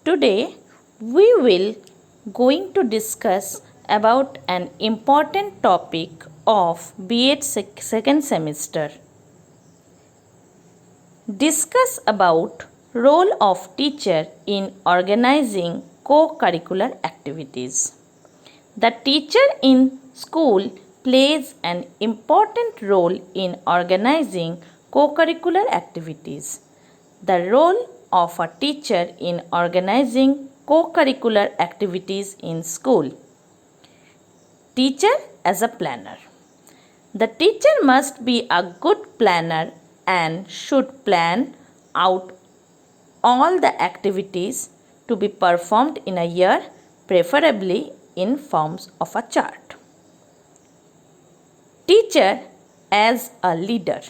Today we will going to discuss about an important topic of B.Ed second semester. Discuss about role of teacher in organizing co-curricular activities. The teacher in school plays an important role in organizing co-curricular activities. The role of a teacher in organizing co-curricular activities in school. Teacher as a planner. The teacher must be a good planner and should plan out all the activities to be performed in a year, preferably in forms of a chart. Teacher as a leader.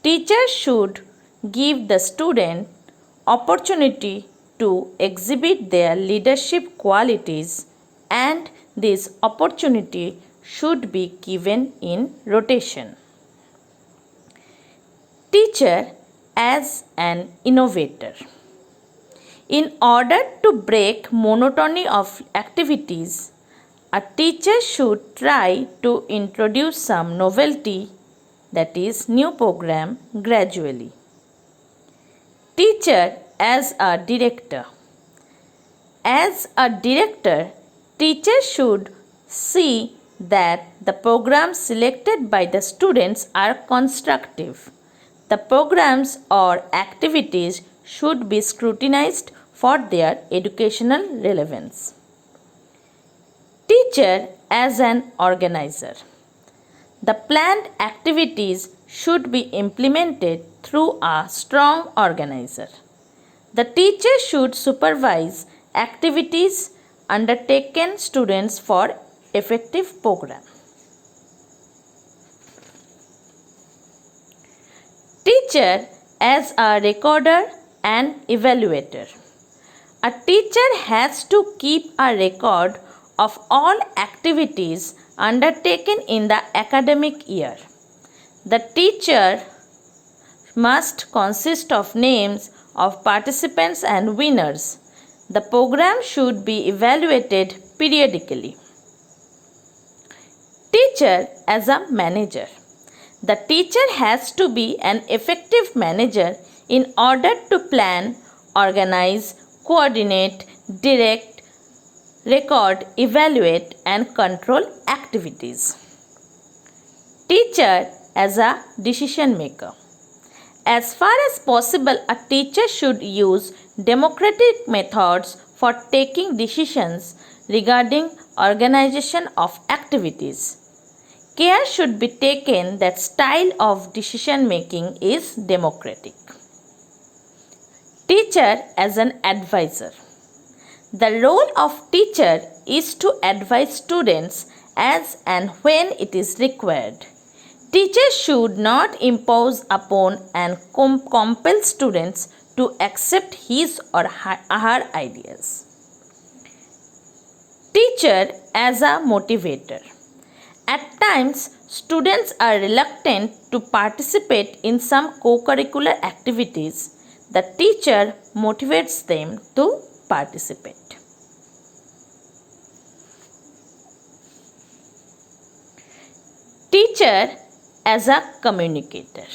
Teacher should give the student opportunity to exhibit their leadership qualities, and this opportunity should be given in rotation. Teacher as an innovator. In order to break monotony of activities, a teacher should try to introduce some novelty, that is new program, gradually. Teacher as a director. As a director, teacher should see that the programs selected by the students are constructive. The programs or activities should be scrutinized for their educational relevance. Teacher as an organizer. The planned activities should be implemented through a strong organizer. The teacher should supervise activities undertaken students for effective program. Teacher as a recorder and evaluator. A teacher has to keep a record of all activities undertaken in the academic year. The teacher must consist of names of participants and winners. The program should be evaluated periodically. Teacher as a manager. The teacher has to be an effective manager in order to plan, organize, coordinate, direct, record, evaluate and control activities. Teacher as a decision maker. As far as possible, a teacher should use democratic methods for taking decisions regarding organization of activities. Care should be taken that style of decision making is democratic. Teacher as an advisor. The role of teacher is to advise students as and when it is required. Teachers should not impose upon and compel students to accept his or her ideas. Teacher as a motivator. At times, students are reluctant to participate in some co-curricular activities. The teacher motivates them to participate. Teacher as a communicator.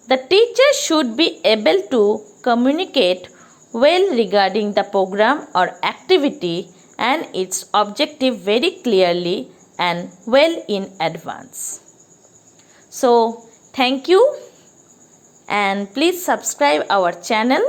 The teacher should be able to communicate well regarding the program or activity and its objective very clearly and well in advance. So, thank you and please subscribe our channel.